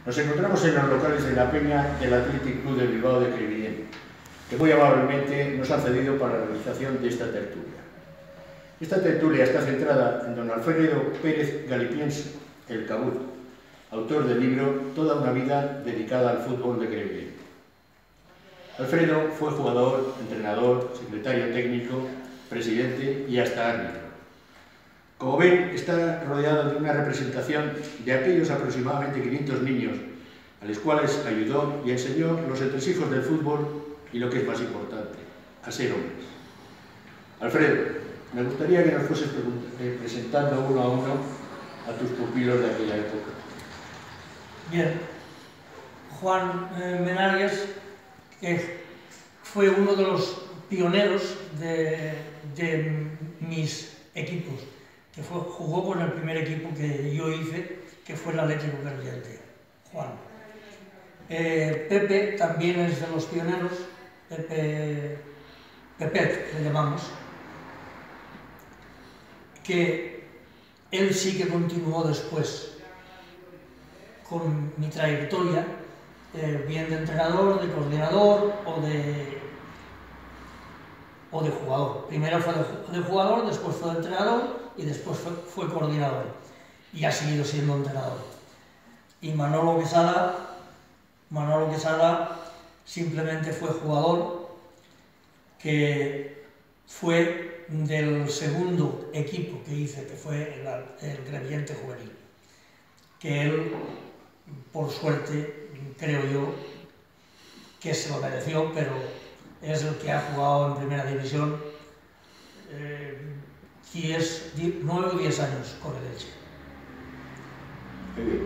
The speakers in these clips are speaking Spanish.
Nos encontramos en los locales de la Peña del Athletic Club de Bilbao de Crevillent, que muy amablemente nos han cedido para la realización de esta tertulia. Esta tertulia está centrada en don Alfredo Pérez Galipiense, el Cabut, autor del libro Toda una vida dedicada al fútbol de Crevillent. Alfredo fue jugador, entrenador, secretario técnico, presidente y hasta árbitro. Como ven, está rodeado de una representación de aquellos aproximadamente 500 niños a los cuales ayudó y enseñó los entresijos del fútbol y lo que es más importante, a ser hombres. Alfredo, me gustaría que nos fueses presentando uno a uno a tus pupilos de aquella época. Bien, Juan Menarias, que fue uno de los pioneros de mis equipos, que jugó con el primer equipo que yo hice, que fue el Atlético Crevillent, Juan. Pepe también es de los pioneros, Pepet le llamamos, que él sí que continuó después con mi trayectoria, bien de entrenador, de coordinador o de jugador. Primero fue de jugador, después fue de entrenador y después fue coordinador. Y ha seguido siendo entrenador. Y Manolo Quesada simplemente fue jugador, que fue del segundo equipo que hice, que fue el Crevillent Juvenil. Que él, por suerte, creo yo, que se lo mereció, pero es el que ha jugado en primera división 9 o 10 años con el Elche. Muy bien.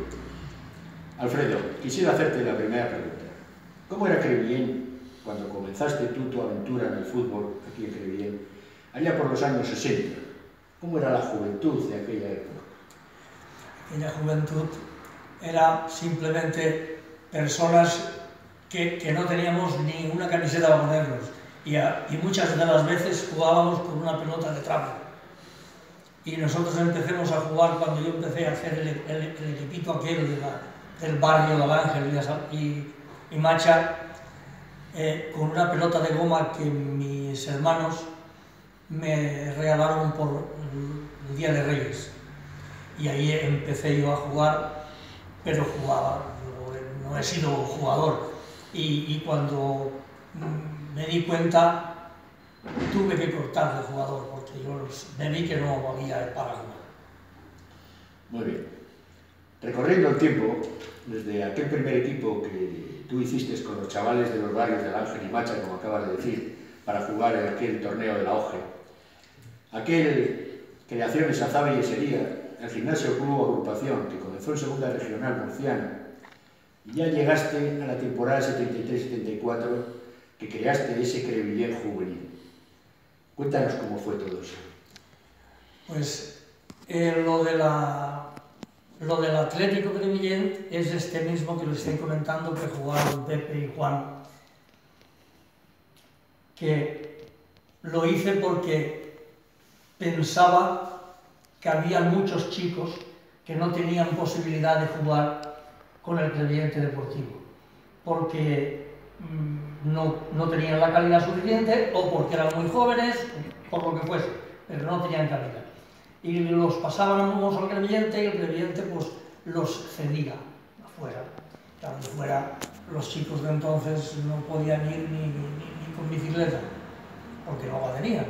Alfredo, quisiera hacerte la primera pregunta. ¿Cómo era Crevillent cuando comenzaste tú tu aventura en el fútbol aquí en Crevillent, allá por los años 60? ¿Cómo era la juventud de aquella época? Aquella juventud era simplemente personas que no teníamos ni una camiseta para ponernos y muchas de las veces jugábamos con una pelota de trapo. Y nosotros empecemos a jugar cuando yo empecé a hacer el equipito aquel del barrio de Ángel y Macha, con una pelota de goma que mis hermanos me regalaron por el Día de Reyes. Y ahí empecé yo a jugar, pero jugaba, no he sido jugador. Y cuando me di cuenta, tuve que cortar de jugador, porque yo me vi que no valía para jugar. Muy bien. Recorriendo el tiempo, desde aquel primer equipo que tú hiciste con los chavales de los barrios del Ángel y Macha, como acabas de decir, para jugar en aquel torneo de la OGE, aquel Creaciones Azave y Esería, el Gimnasio Club Agrupación, que comenzó en Segunda Regional Murciana, y ya llegaste a la temporada 73-74, que creaste ese Crevillent Juvenil. Cuéntanos cómo fue todo eso. Pues lo del Atlético Crevillent es este mismo que les estoy comentando, que jugaron Pepe y Juan, que lo hice porque pensaba que había muchos chicos que no tenían posibilidad de jugar con el Crevillent Deportivo, porque no tenían la calidad suficiente o porque eran muy jóvenes, por lo que fuese, pero no tenían calidad. Y los pasábamos al Crevillent y el Crevillent pues los cedía afuera. Claro, fuera los chicos de entonces no podían ir ni con bicicleta, porque no la tenían.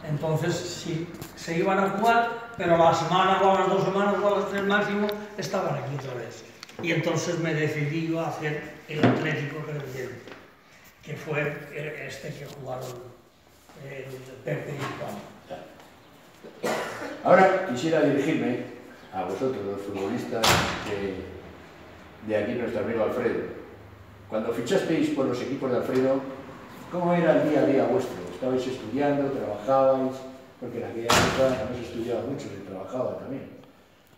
Entonces sí, se iban a jugar, pero a la semana o a las 2 semanas o a las 3 máximo estaban aquí otra vez. Y entonces me decidí yo a hacer el Atlético Crevillent, que fue este que jugaron el Pepe y Juan. Ahora quisiera dirigirme a vosotros, los futbolistas de aquí, nuestro amigo Alfredo. Cuando fichasteis por los equipos de Alfredo, ¿cómo era el día a día vuestro? ¿Estabais estudiando, trabajabais? Porque en aquella época no se estudiaba mucho, se trabajaba también.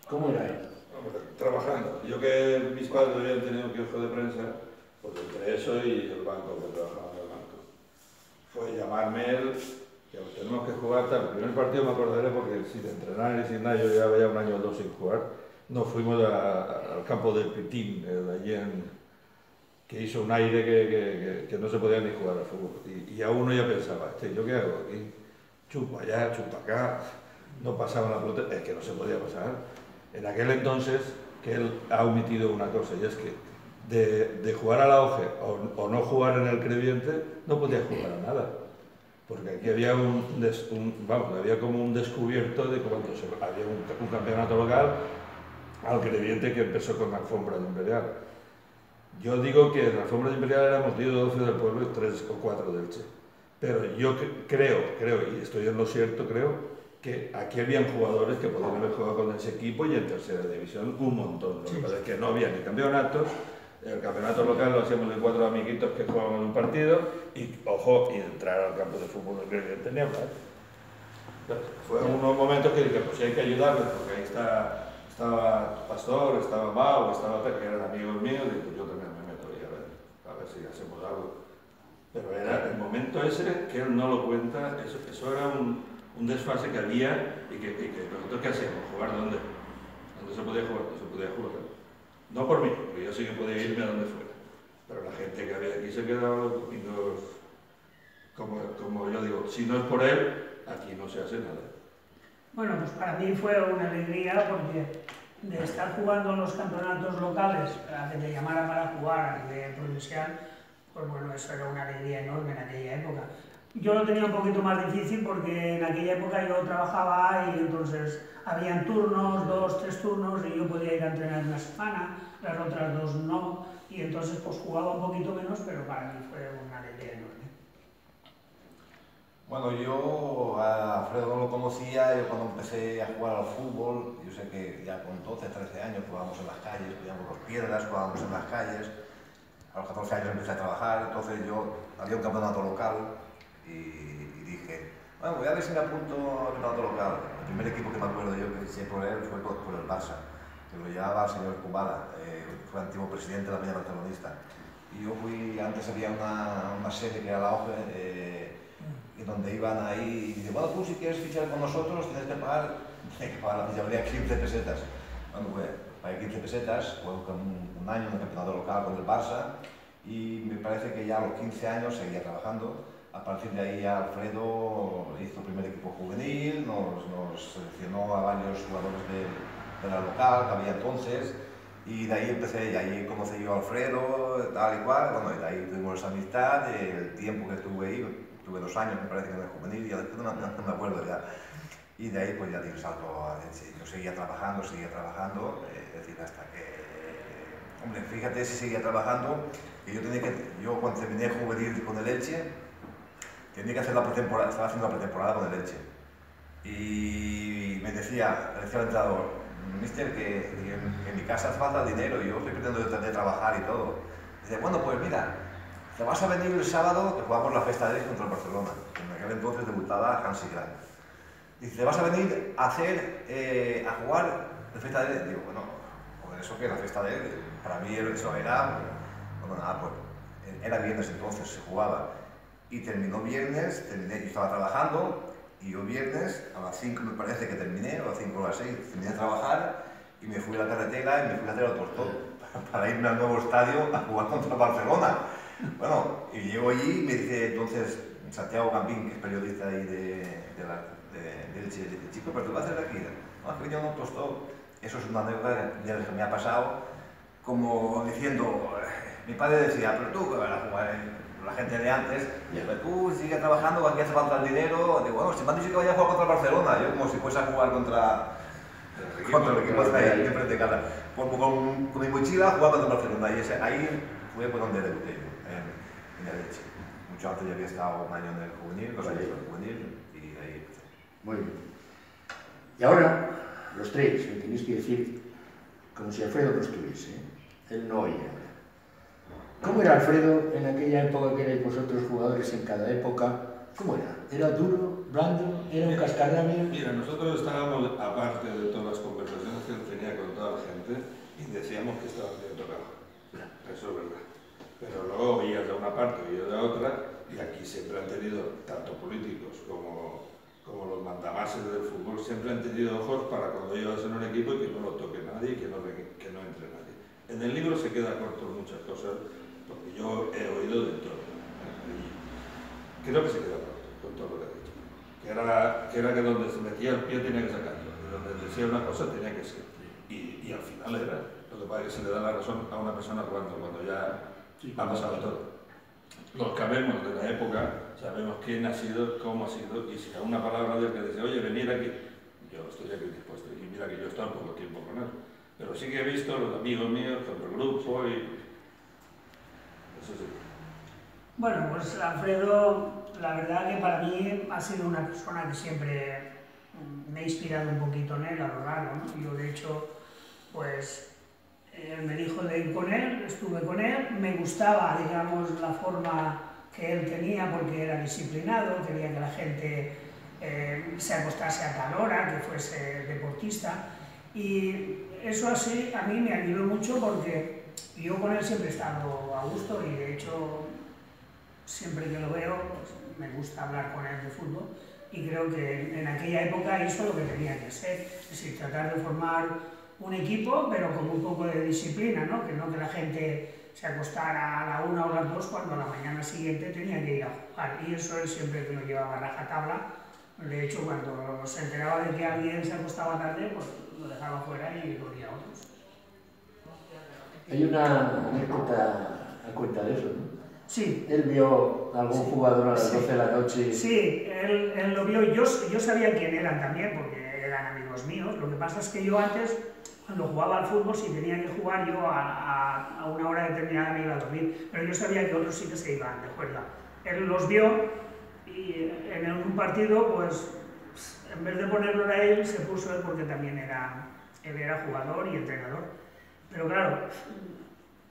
¿Cómo era esto? Trabajando. Yo que mis padres habían tenido kiosco de prensa, pues entre eso y el banco, que trabajaba en el banco. Fue llamarme él, que tenemos que jugar tal. El primer partido me acordaré porque sin entrenar y sin nada, yo llevaba ya 1 año o 2 sin jugar. nos fuimos al campo del Pitín, allí que hizo un aire que no se podía ni jugar al fútbol. Y a uno ya pensaba, ¿yo qué hago aquí? Chupa allá, chupa acá, no pasaba la pelota, es que no se podía pasar. En aquel entonces, que él ha omitido una cosa, y es que de jugar a la OGE o no jugar en el Crevillente, no podía jugar a nada. Porque aquí había había como un descubierto de cuando había un campeonato local al Crevillente que empezó con la alfombra de Imperial. Yo digo que en la alfombra de Imperial éramos 10 o 12 del pueblo y 3 o 4 del Che. Pero yo creo, y estoy en lo cierto, creo que aquí habían jugadores que podían haber jugado con ese equipo y en tercera división un montón. Lo que pasa es que no había ni campeonatos. El campeonato local lo hacíamos de 4 amiguitos que jugaban un partido y, ojo, y entrar al campo de fútbol del Crevillente ni hablar. Fueron unos momentos que dije, pues sí hay que ayudarles, porque ahí estaba Pastor, estaba Mau, estaba Pedro, que eran amigos míos, y pues yo también me meto ahí a ver si hacemos algo. Pero era el momento ese que él no lo cuenta, eso era un desfase que había y que nosotros qué hacíamos, ¿jugar dónde? ¿Dónde se podía jugar? No se podía jugar. No por mí, porque yo sí que podía irme a donde fuera. Pero la gente que había aquí se quedaba los domingos, como yo digo, si no es por él, aquí no se hace nada. Bueno, pues para mí fue una alegría porque de estar jugando en los campeonatos locales, a que te llamaran para jugar a nivel provincial, pues bueno, eso era una alegría enorme en aquella época. Yo lo tenía un poquito más difícil porque en aquella época yo trabajaba y entonces habían turnos, 2, 3 turnos, y yo podía ir a entrenar una semana, las otras 2 no, y entonces pues jugaba un poquito menos, pero para mí fue una alegría enorme. Bueno, yo a Alfredo no lo conocía, yo cuando empecé a jugar al fútbol, yo sé que ya con 12, 13 años jugábamos en las calles, jugábamos los piedras, jugábamos en las calles. A los 14 años empecé a trabajar, entonces había un campeonato local y dije, bueno, voy a ver si me apunto al campeonato local. El primer equipo que me acuerdo yo que hice por él fue por el Barça, que lo llevaba el señor Kubala, fue antiguo presidente de la Peña Barcelonista. Y yo fui, antes había una sede que era la OGE, y donde iban ahí y dicen, bueno, tú si quieres fichar con nosotros tienes que pagar la ficharía 15 pesetas. Bueno, pues pagué 15 pesetas, fue un año en el campeonato local con el Barça y me parece que ya a los 15 años seguía trabajando. A partir de ahí Alfredo hizo el primer equipo juvenil, nos seleccionó a varios jugadores de la local que había entonces y de ahí empecé, y ahí conocí yo a Alfredo, tal y cual, bueno, y de ahí tuvimos esa amistad, el tiempo que estuve ahí. Tuve 2 años, me parece que en el juvenil, y después no me acuerdo ya. Y de ahí pues ya di el salto a Elche. Yo seguía trabajando, es decir, hasta que... Hombre, fíjate si seguía trabajando, que yo cuando terminé juvenil con el Elche, tenía que hacer la pretemporada, estaba haciendo la pretemporada con el Elche. Y me decía el entrenador, mister, que en mi casa hace falta dinero, y yo estoy pretendiendo de trabajar y todo. Dice, bueno, pues mira, te vas a venir el sábado que jugamos la Festa de contra el Barcelona, que en aquel entonces debutaba Hansi Grant. Dice, te vas a venir a jugar la Festa de Digo, bueno, pues eso que la Festa de para mí eso era, bueno, nada, pues era viernes entonces, se jugaba. Y terminó viernes, yo estaba trabajando, y yo viernes, a las 5 me parece que terminé, o a las 5 o a las 6, terminé de trabajar, y me fui a la carretera y me fui a hacer el Tostón, para irme al nuevo estadio a jugar contra el Barcelona. Bueno, y llego allí y me dice entonces Santiago Campín, que es periodista ahí de Elche, dice, chico, pero tú vas a hacer aquí. No, es que yo no tostó. Eso es una anécdota que me ha pasado, como diciendo, mi padre decía, pero tú que vas a jugar, la gente de antes, pero tú sigues trabajando, aquí hace falta el dinero. Digo, bueno, si me han dicho que vaya a jugar contra el Barcelona, yo como si fuese a jugar contra el equipo de ahí, enfrente de casa. Con mi mochila jugaba contra el Barcelona, y ahí fue por donde debuté yo. En el Elche. Mucho antes ya había estado un año en el juvenil, 2 años en el juvenil, y de ahí empecé. Muy bien. Y ahora, los tres, me tenéis que decir como si Alfredo no estuviese, ¿eh? Él no oye ahora. ¿Cómo era Alfredo en aquella época que erais vosotros jugadores en cada época? ¿Cómo era? ¿Era duro, blando, era un cascarrabias? Mira, nosotros estábamos, aparte de todas las conversaciones que él tenía con toda la gente, y decíamos que estaba bien tocado. Eso es verdad. Pero luego oías de una parte, oías de otra, y aquí siempre han tenido, tanto políticos como como los mandamases del fútbol, siempre han tenido ojos para cuando llevas en un equipo y que no lo toque nadie y que no entre nadie. En el libro se queda corto muchas cosas, porque yo he oído de todo. Creo que se queda corto con todo lo que ha dicho. Que era que donde se metía el pie tenía que sacarlo, y donde decía una cosa tenía que ser. Y al final era. Lo que pasa es que se le da la razón a una persona cuando ya ha pasado todo. Los que vemos de la época sabemos quién ha sido, cómo ha sido, y si a una palabra de él que dice, oye, venir aquí, yo estoy aquí dispuesto, y mira que yo he estado poco tiempo con él. Pero sí que he visto los amigos míos con el grupo y... eso sí. Bueno, pues Alfredo, la verdad que para mí ha sido una persona que siempre me ha inspirado un poquito en él a lo largo, ¿no? Yo de hecho, pues, él me dijo de ir con él, estuve con él, me gustaba, digamos, la forma que él tenía porque era disciplinado, quería que la gente se acostase a tal hora, que fuese deportista, y eso así a mí me ayudó mucho porque yo con él siempre he estado a gusto y de hecho siempre que lo veo pues, me gusta hablar con él de fútbol y creo que en aquella época hizo lo que tenía que hacer, es decir, tratar de formar un equipo pero con un poco de disciplina, ¿no? Que la gente se acostara a la 1 o las 2 cuando a la mañana siguiente tenía que ir a jugar y eso él siempre que lo llevaba a rajatabla. De hecho, cuando se enteraba de que alguien se acostaba tarde, pues lo dejaba fuera y ponía a otros. Hay una anécdota a cuenta de eso, ¿no? Sí. Él vio a algún jugador a las 12 de la noche. Sí, él lo vio. Yo sabía quién eran también, porque eran amigos míos. Lo que pasa es que yo antes, cuando jugaba al fútbol, si tenía que jugar yo a una hora determinada me iba a dormir. Pero yo sabía que otros sí que se iban de juerga. Él los vio y en un partido, pues, en vez de ponerlo a él, se puso él porque también él era jugador y entrenador. Pero claro,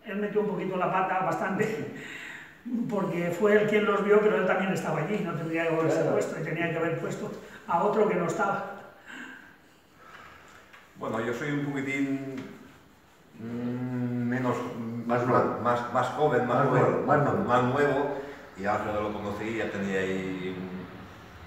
él metió un poquito la pata, bastante, porque fue él quien los vio, pero él también estaba allí, no tendría que haberse puesto y tenía que haber puesto a otro que no estaba. Bueno, yo soy un poquitín más joven, más nuevo, y Alfredo lo conocí, ya tenía ahí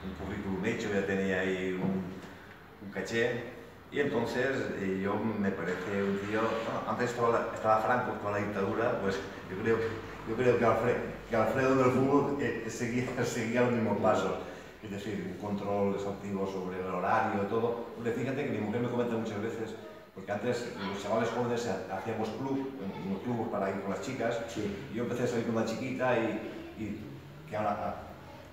un currículum hecho, ya tenía ahí un caché, y entonces yo me parece un tío, bueno, antes estaba Franco con la dictadura, pues yo creo que Alfredo del fútbol seguía los mismos pasos, es decir, un control exhaustivo sobre el horario y todo. Porque fíjate que mi mujer me comenta muchas veces, porque antes los chavales jóvenes hacíamos unos clubes para ir con las chicas, sí. Y yo empecé a salir con una chiquita y que ahora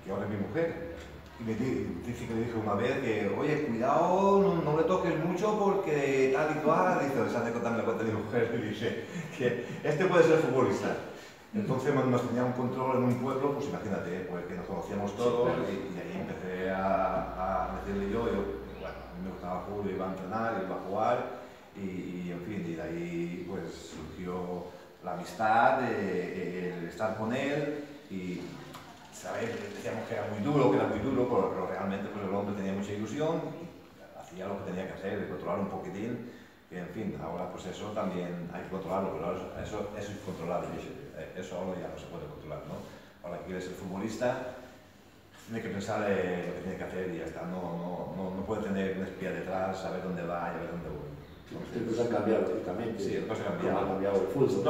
es mi mujer. Y me dice que le dije una vez que, oye, cuidado, no le toques mucho porque tal y cual. Dice, esa anécdota me la cuenta mi mujer y dice que este puede ser futbolista. Entonces nos tenía un control en un pueblo, pues imagínate, pues que nos conocíamos todos y ahí empecé a decirle yo, bueno, a mí me gustaba el fútbol, iba a entrenar, iba a jugar y en fin, y de ahí pues surgió la amistad, el estar con él y ¿sabes? Decíamos que era muy duro, pero realmente pues, el hombre tenía mucha ilusión y hacía lo que tenía que hacer, de controlar un poquitín, y en fin, ahora pues eso también hay que controlarlo, pero ahora eso es incontrolable, eso ahora ya no se puede controlar, ¿no? Ahora que quieres ser futbolista, tiene que pensar lo que tiene que hacer y ya está, no puede tener un espía detrás, saber dónde va y a ver dónde voy. Las cosas han cambiado lógicamente. Sí, las cosas han cambiado. Ha cambiado el fútbol.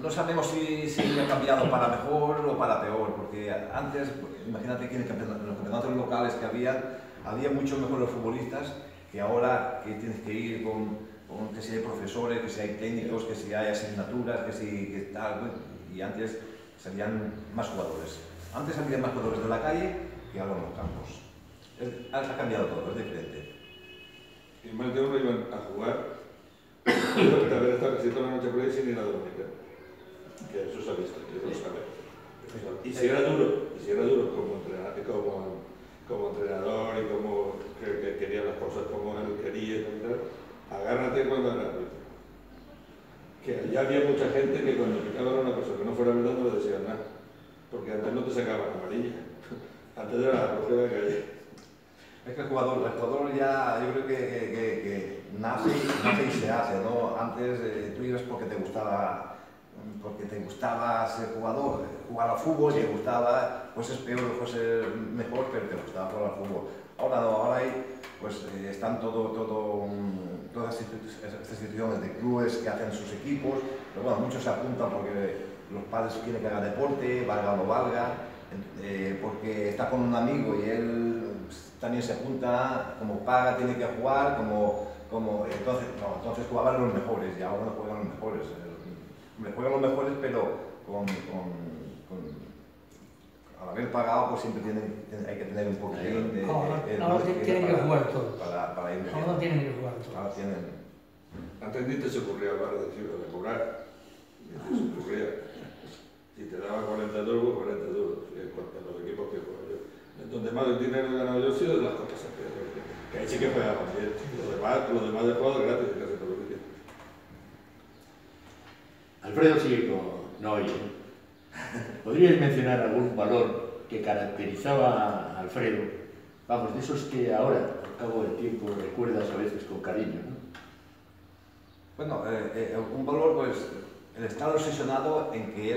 No sabemos si ha cambiado para mejor o para peor, porque antes, imagínate que en los campeonatos locales que había muchos mejores futbolistas que ahora que tienes que ir con que si hay profesores, que si hay técnicos, que si hay asignaturas, que tal, y antes salían más jugadores. Antes había más jugadores de la calle que ahora en los campos. Ha cambiado todo, es diferente. Y más de uno iban a jugar, de haber estado casi toda la noche por ahí sin ir a dormir. Que eso se ha visto, eso lo sabe. Y si era duro como entrenador y como que quería las cosas como él quería y tal, agárrate cuando era árbitro. Que ya había mucha gente que cuando picaba a una persona que no fuera verdad no le decían nada, porque antes no te sacaban amarilla, antes era la rojera de calle. Es que el jugador ya, yo creo que nace y se hace, ¿no? Antes tú ibas porque te gustaba porque te gustaba ser jugador, jugar al fútbol, te gustaba, fueses peor o fuese mejor, pero te gustaba jugar al fútbol. Ahora no, ahora hay, pues están todas estas instituciones de clubes que hacen sus equipos, pero bueno, muchos se apuntan porque los padres quieren que haga deporte, valga o no valga, porque está con un amigo y él también se apunta, como paga tiene que jugar, entonces jugaban los mejores y ahora no juegan los mejores. Juegan los mejores, pero al haber pagado, pues siempre hay que tener un poquitín de... Ahora tienen que jugar todos. Para ir ahora tienen que jugar todos. Ahora tienen... Antes ni te se ocurría hablar de cobrar. Ni te se ocurría. Si te daba 40 euros, 40 euros. En los equipos que juego yo. Donde más dinero he ganado yo ha sido de las copas. Que ahí sí que pagaban bien. Los demás de juego gratis, casi todo lo que tienen. Alfredo sigue con... no oye. ¿Podríais mencionar algún valor que caracterizaba a Alfredo? Vamos, de esos que ahora, al cabo del tiempo, recuerdas a veces con cariño, ¿no? Bueno, un valor, pues, el estar obsesionado en que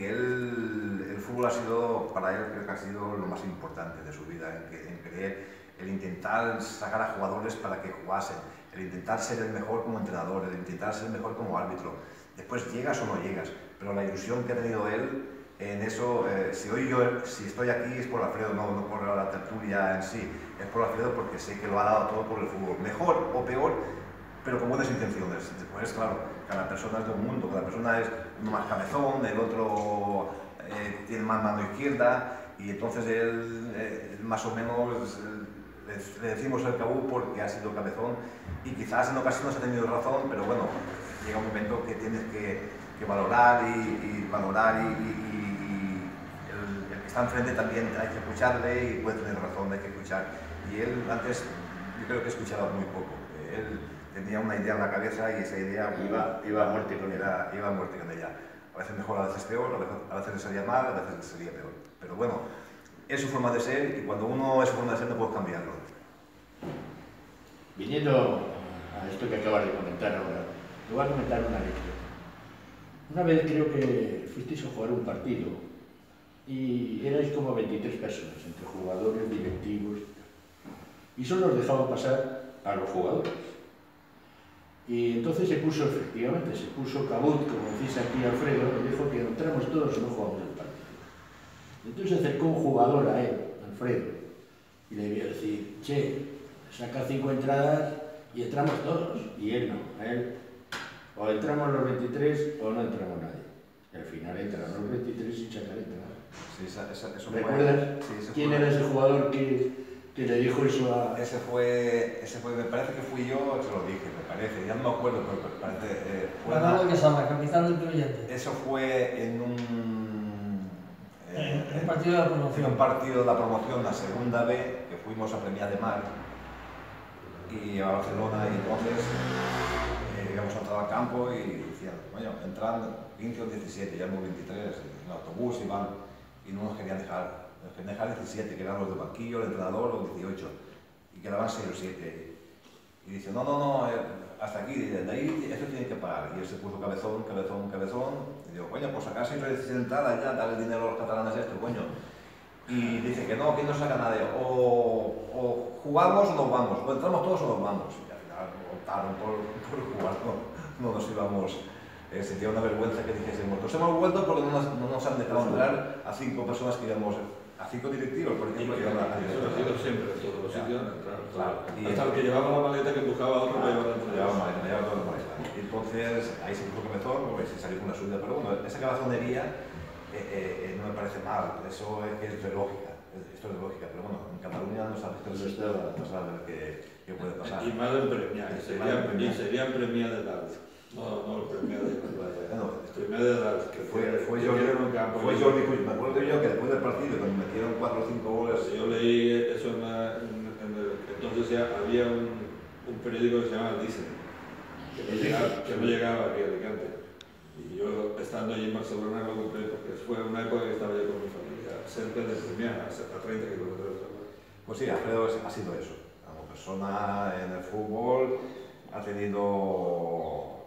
el fútbol ha sido, para él, creo que ha sido lo más importante de su vida, en querer, el intentar sacar a jugadores para que jugasen, el intentar ser el mejor como entrenador, el intentar ser el mejor como árbitro. Después llegas o no llegas, pero la ilusión que ha tenido él en eso, si estoy aquí es por Alfredo, no por la tertulia en sí, es por Alfredo porque sé que lo ha dado todo por el fútbol, mejor o peor, pero con buenas intenciones. Después, claro, cada persona es de un mundo, cada persona es uno más cabezón, el otro tiene más mano izquierda, y entonces él más o menos le decimos el cabú porque ha sido cabezón, y quizás en ocasiones ha tenido razón, pero bueno, llega un momento que tienes que valorar y el que está enfrente también hay que escucharle y puede tener razón, hay que escuchar. Y él antes, yo creo que escuchaba muy poco. Él tenía una idea en la cabeza y esa idea iba a muerte con ella. Iba a muerte con ella. A veces mejor, a veces peor, a veces le salía mal, a veces le salía peor. Pero bueno, es su forma de ser y cuando uno es su forma de ser no puedes cambiarlo. Viniendo a esto que acabas de comentar ahora, te voy a comentar una anécdota. Una vez creo que fuisteis a jugar un partido y erais como 23 personas, entre jugadores, directivos, y solo os dejaban pasar a los jugadores. Y entonces efectivamente, se puso Cabut, como decís aquí Alfredo, y dijo que entramos todos y no jugamos el partido. Entonces se acercó un jugador a él, Alfredo, y le iba a decir, che, saca 5 entradas y entramos todos. Y él no, a él o entramos los 23 o no entramos nadie. Y al final entran los 23 sin sacar entradas. Sí, eso ¿Recuerdas quién era ese jugador que le dijo eso a...? Ese fue, me parece que fui yo, se lo dije, me parece, ya no me acuerdo, pero me parece... Manolo Quesada, capitán del Creyente. Eso fue en un partido de la promoción. En un partido de la promoción, la segunda B, que fuimos a Premià de Mar y a Barcelona, y entonces íbamos a entrar al campo y decían, coño, entran 15 o 17, ya éramos 23, en el autobús iban, y no nos querían dejar. Nos querían dejar 17, que eran los del banquillo, el entrenador, los 18, y quedaban 6 o 7. Y dice, no, hasta aquí, de ahí esto tienen que pagar. Y él se puso cabezón, y digo, coño, pues acá siempre hay entrada ya, dale dinero a los catalanes esto, coño. Y dice que no saca nadie, o jugamos o nos vamos, o entramos todos o nos vamos. Y al final optaron por jugar, no nos íbamos. Sentía una vergüenza que dijésemos, nos hemos vuelto porque no nos han dejado entrar a 5 personas que íbamos, a 5 directivos, por ejemplo. Eso ha sido siempre, en todos los sitios, claro. Hasta el que llevaba la maleta que buscaba a otro para llevar la maleta. Llevaba toda la maleta. Y entonces, ahí se puso cabezón, porque se salió con la suya, pero bueno, esa cabezonería no me parece mal, eso es que es de lógica. Esto es de lógica, pero bueno, en Cataluña no sabes qué puede pasar. Y más en Premià, serían Premià de Dalt. No Premià de Dalt. Premià de Dalt, que fue Jordi Puig. Me acuerdo yo que después del partido, cuando metieron 4 o 5 goles... Yo leí eso entonces ya había un periódico que se llama Diesel, que no llegaba aquí a Alicante. Y yo, estando allí en Barcelona, lo compré porque fue una época que estaba yo con mi familia, cerca de Premià, a 30 kilómetros. Pues sí, Alfredo ha sido eso. Como persona en el fútbol ha tenido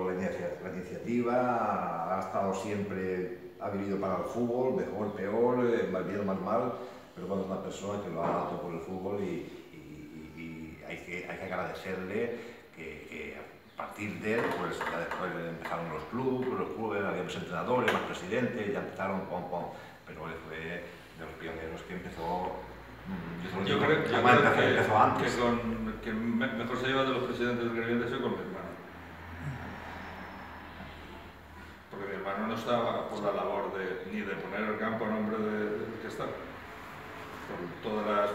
la iniciativa definitiva ha estado siempre, ha vivido para el fútbol, mejor, peor, más bien o más mal, pero bueno, es una persona que lo ha dado por el fútbol y hay que agradecerle que a partir de él, pues ya después empezaron los clubes, había más entrenadores, más presidentes, ya empezaron pero él fue de los pioneros que empezó. Yo creo que mejor se lleva de los presidentes del Crevillente soy con mi hermano. Porque mi hermano no estaba por la labor ni de poner el campo a nombre del que está. Por todas las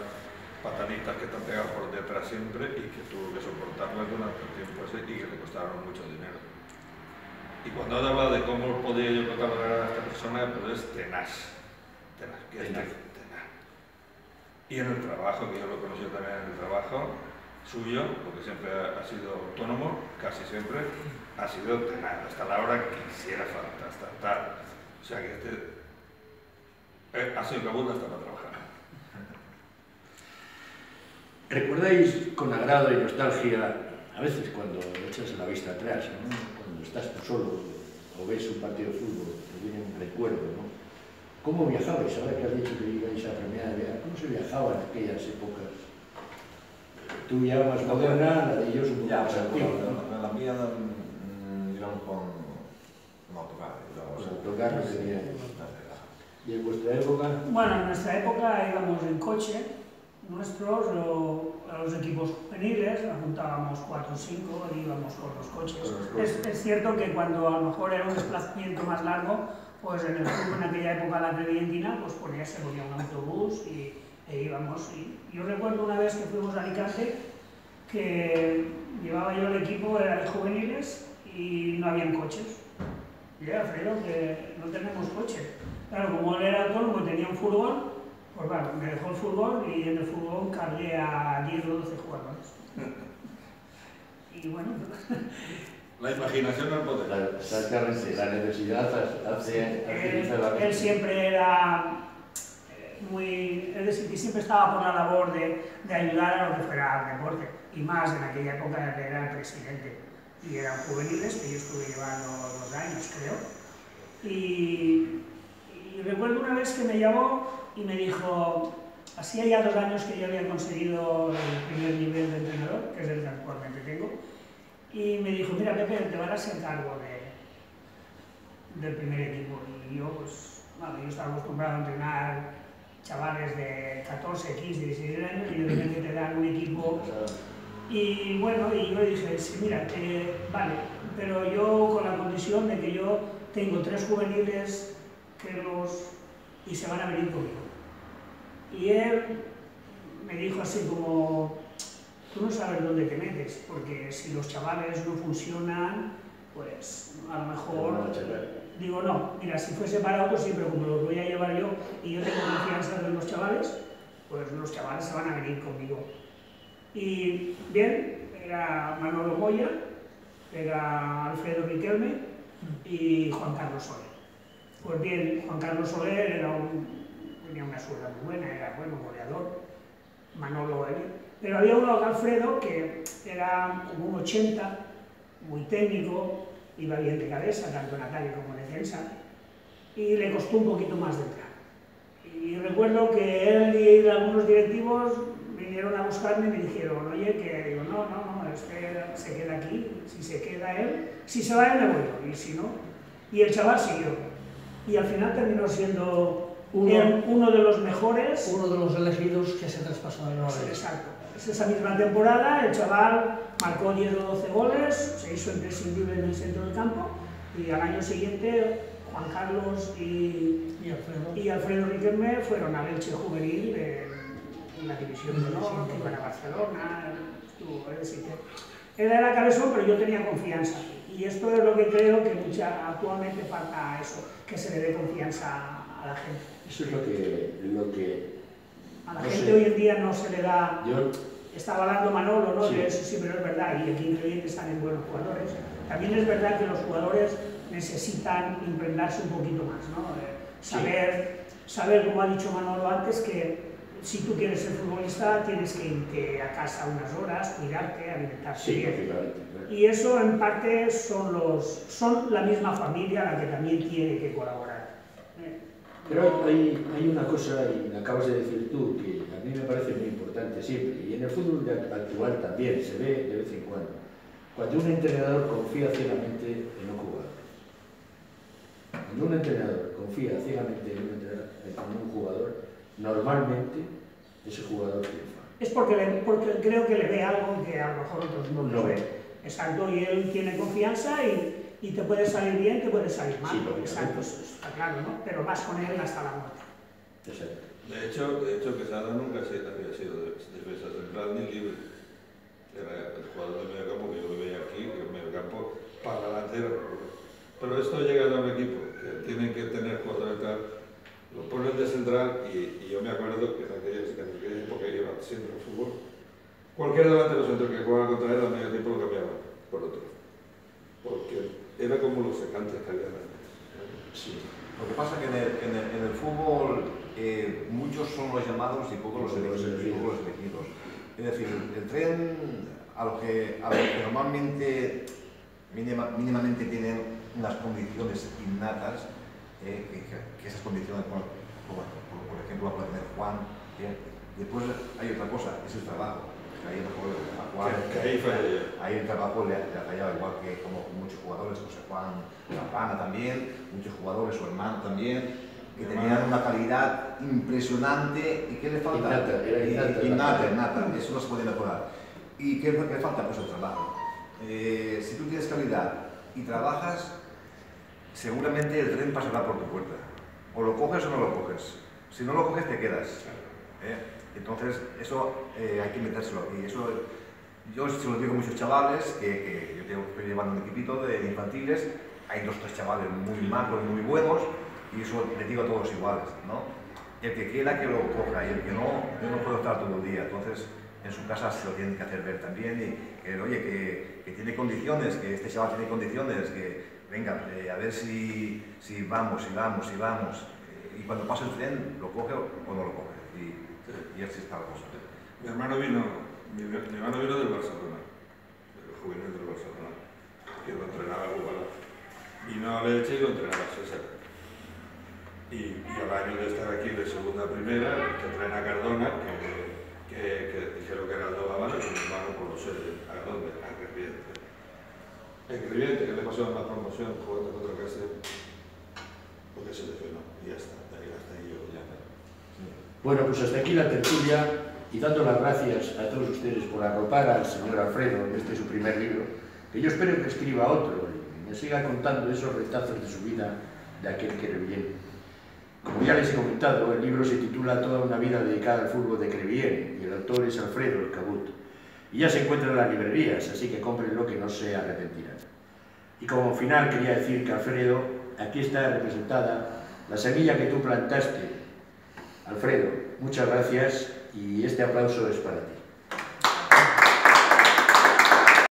pataditas que te han pegado por detrás siempre y que tuvo que soportarlas durante el tiempo ese y que le costaron mucho dinero. Y cuando has hablado de cómo podía yo catalogar a esta persona, pues es tenaz. Y en el trabajo, que yo lo conocí también en el trabajo suyo, porque siempre ha sido autónomo, casi siempre, ha sido tenaz, hasta la hora que quisiera falta, hasta tal. O sea que ha sido cabul hasta para trabajar. ¿Recordáis con agrado y nostalgia, a veces cuando echas la vista atrás, ¿no? Cuando estás tú solo o ves un partido de fútbol, te viene un recuerdo, ¿no? ¿Cómo viajabais? Ahora que has dicho que ibais a Premià de viajar, ¿cómo se viajaba en aquellas épocas? Tú ya más moderna, la de ellos un poco más antigua, ¿no? La mía íbamos con autocar. Autocar tenía. ¿Y en vuestra época? Bueno, en nuestra época íbamos en coche, nuestros, a los equipos juveniles, juntábamos 4 o 5 y íbamos con los coches. Es cierto que cuando a lo mejor era un desplazamiento más largo, pues en el club en aquella época la Crevillentina, pues se ponía un autobús e íbamos. Y yo recuerdo una vez que fuimos a Alicante, que llevaba yo el equipo, era de juveniles y no habían coches. Y Alfredo, que no tenemos coche. Claro, como él era autónomo y tenía un furgón, pues bueno, me dejó el furgón y en el furgón cargué a 10 o 12 jugadores. Y bueno... La imaginación al poder. Claro, exactamente, la necesidad hace él siempre era muy... Es decir, que siempre estaba por la labor de ayudar a lo que fuera el deporte. Y más en aquella época que era el presidente. Y eran juveniles, que yo estuve llevando 2 años, creo. Y recuerdo una vez que me llamó y me dijo, hacía ya 2 años que yo había conseguido el primer nivel de entrenador, que es el que actualmente tengo, y me dijo, mira Pepe, te van a hacer cargo del primer equipo. Y yo, pues, bueno, yo estaba acostumbrado a entrenar chavales de 14, 15, 16 años y de repente te dan un equipo. Y bueno, y yo dije, sí, mira, vale, pero yo con la condición de que yo tengo 3 juveniles y se van a venir conmigo. Y él me dijo así como, tú no sabes dónde te metes, porque si los chavales no funcionan, pues a lo mejor... Digo, no, mira, si fuese para otro siempre como los voy a llevar yo y yo tengo confianza en los chavales, pues los chavales se van a venir conmigo. Y bien, era Manolo Moya, era Alfredo Riquelme y Juan Carlos Soler. Pues bien, Juan Carlos Soler tenía una suela muy buena, era bueno, goleador, Manolo pero había uno, Alfredo, que era como un 80, muy técnico, iba bien de cabeza, tanto en ataque como en defensa, y le costó un poquito más de entrar. Y recuerdo que él y algunos directivos vinieron a buscarme y me dijeron, oye, que digo, no, este se queda aquí, si se queda él, si se va él me voy yo, y si no, y el chaval siguió. Y al final terminó siendo uno de los mejores. Uno de los elegidos que se traspasó a Nueva York. Exacto. Esa misma temporada el chaval marcó 10 o 12 goles, se hizo imprescindible en el centro del campo y al año siguiente Juan Carlos y Alfredo Riquelme fueron al Elche juvenil en la división de honor, que iban a Barcelona, él era cabezón, pero yo tenía confianza. Y esto es lo que creo que actualmente falta eso, que se le dé confianza a la gente. Eso es lo que a la gente hoy en día no se le da... Estaba hablando Manolo, ¿no? Sí. De eso sí, pero es verdad, y aquí en Crevillente están en buenos jugadores. También es verdad que los jugadores necesitan imprendarse un poquito más, ¿no? Saber, como ha dicho Manolo antes, que si tú quieres ser futbolista tienes que irte a casa unas horas, cuidarte, alimentarte bien. Y eso en parte son la misma familia la que también tiene que colaborar. Pero hay una cosa, y la acabas de decir tú, que a mí me parece muy importante siempre, y en el fútbol actual también se ve de vez en cuando un entrenador confía ciegamente en un jugador. Cuando un entrenador confía ciegamente en un jugador, normalmente ese jugador triunfa. Es porque creo que le ve algo que a lo mejor otros no lo ven. Exacto, y él tiene confianza y te puede salir bien, te puede salir mal. Sí, exacto, eso está claro, ¿no? Pero vas con él hasta la muerte. Exacto. De hecho, Quesada nunca había sido defensa central ni libre. Era el jugador del mediocampo, que yo lo veía aquí, que el mediocampo para la delantera. Pero esto llega a un equipo que tienen que tener jugadores tal, lo ponen de central y yo me acuerdo que en aquella época iba siempre al fútbol. Cualquier delantero centro que jugaba contra él a medio tiempo lo cambiaba por otro. Porque era como los secantes que había antes. Sí. Lo que pasa es que en el fútbol muchos son los llamados y pocos los elegidos. Es decir, el tren a lo que normalmente mínimamente tienen unas condiciones innatas, que esas condiciones, por ejemplo, puede tener Juan. Después hay otra cosa, es el trabajo. Ahí a Juan, ahí el trabajo le ha fallado, igual que como muchos jugadores, José Juan Campana también, muchos jugadores, su hermano también, que tenían una calidad impresionante. ¿Y qué le falta? Innata, eso no se puede mejorar. ¿Y qué le falta? Pues el trabajo. Si tú tienes calidad y trabajas, seguramente el tren pasará por tu puerta. O lo coges o no lo coges. Si no lo coges, te quedas. Entonces, eso hay que metérselo. Y eso, yo se lo digo a muchos chavales, que yo estoy llevando un equipito de infantiles, hay 2 o 3 chavales muy malos, muy buenos, y eso les digo a todos iguales, ¿no? El que quiera que lo coja, y el que no, yo no puedo estar todo el día. Entonces, en su casa se lo tienen que hacer ver también, y que, oye, que tiene condiciones, que este chaval tiene condiciones, que venga, a ver si vamos. Y cuando pase el tren, lo coge o no lo coge. Y así está la cosa. Mi hermano vino del Barcelona, del juvenil del Barcelona, que lo entrenaba el jugador. Vino a Leche y lo entrenaba César. Y al año de estar aquí de segunda a primera, que entrena Cardona, que dijeron que era el Dobabana, que mi hermano por los ¿a dónde? A Crevillente. En Crevillente, que le pasó en la promoción jugando contra Cáceres, porque se lesionó. Y ya está, hasta ahí yo ya. Bueno, pues hasta aquí la tertulia, y dando las gracias a todos ustedes por arropar al señor Alfredo en este su primer libro, que yo espero que escriba otro y me siga contando esos retazos de su vida de aquel Crevillent. Como ya les he comentado, el libro se titula Toda una vida dedicada al fútbol de Crevillent y el autor es Alfredo El Cabut. Y ya se encuentra en las librerías, así que cómprenlo, que no se arrepentirán. Y como final quería decir que Alfredo, aquí está representada la semilla que tú plantaste. Alfredo, muchas gracias y este aplauso es para ti.